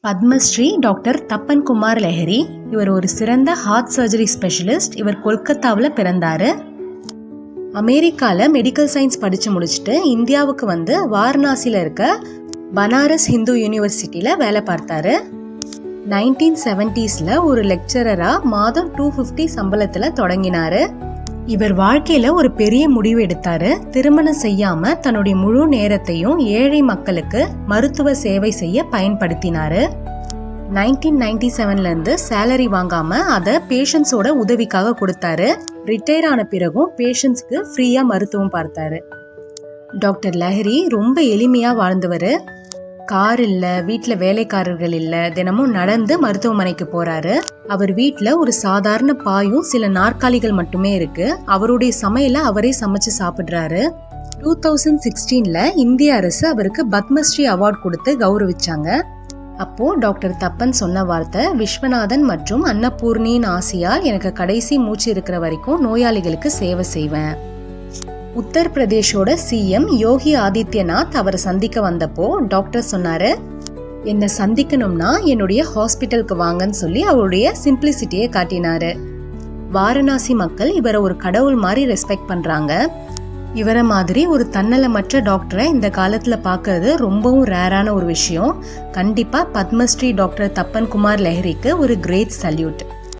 Padmashri doctor Thappan Kumar Lahiri. இவர் ஒரு சிறந்த ஹார்ட் சர்ஜரி ஸ்பெஷலிஸ்ட். இவர் கொல்கத்தாவில் பிறந்தார். அமெரிக்காவில் மெடிக்கல் சயின்ஸ் படித்து முடிச்சுட்டு இந்தியாவுக்கு வந்து வாரணாசியில் இருக்க பனாரஸ் ஹிந்து யூனிவர்சிட்டியில் வேலை பார்த்தாரு. 1970s ஒரு லெக்சரராக மாதம் 250 சம்பளத்தில் தொடங்கினார். இவர் வாழ்க்கையில் ஒரு பெரிய முடிவு எடுத்தாரு. திருமணம் செய்யாம தன்னுடைய முழு நேரத்தையும் ஏழை மக்களுக்கு மருத்துவ சேவை செய்ய பயன்படுத்தினாரு. 1997 இருந்து சேலரி வாங்காம அதை பேஷண்ட்ஸோட உதவிக்காக கொடுத்தாரு. ரிட்டையர் ஆன பிறகும் பேஷண்ட்ஸ்க்கு ஃப்ரீயா மருத்துவம் பார்த்தாரு. டாக்டர் லெஹரி ரொம்ப எளிமையா வாழ்ந்தவர். கார் இல்ல, வீட்டுல வேலைக்காரர்கள் இல்ல, தினமும் நடந்து மருத்துவமனைக்கு போறாரு. அவர் வீட்டுல ஒரு சாதாரண பாயும் சில நாற்காலிகள் மட்டுமே இருக்கு. அவருடைய சமையல அவரே சமைச்சு சாப்பிடுறாரு. 2016 இந்திய அரசு அவருக்கு பத்மஸ்ரீ அவார்ட் கொடுத்து கௌரவிச்சாங்க. அப்போ டாக்டர் தப்பன் சொன்ன வார்த்தை, விஸ்வநாதன் மற்றும் அன்னபூர்ணியின் ஆசையால் எனக்கு கடைசி மூச்சு இருக்கிற வரைக்கும் நோயாளிகளுக்கு சேவை செய்வேன். உத்தரப்பிரதேஷோட சிஎம் யோகி ஆதித்யநாத் அவரை சந்திக்க வந்தப்போ டாக்டர் சொன்னாரு, என்னை சந்திக்கணும்னா என்னுடைய ஹாஸ்பிட்டலுக்கு வாங்கன்னு சொல்லி அவருடைய சிம்பிளிசிட்டியை காட்டினாரு. வாரணாசி மக்கள் இவரை ஒரு கடவுள் மாதிரி ரெஸ்பெக்ட் பண்றாங்க. இவரை மாதிரி ஒரு தன்னலமற்ற டாக்டரை இந்த காலத்துல பாக்குறது ரொம்பவும் ரேரான ஒரு விஷயம். கண்டிப்பா பத்மஸ்ரீ டாக்டர் தப்பன் குமார் லெஹரிக்கு ஒரு கிரேட் சல்யூட்.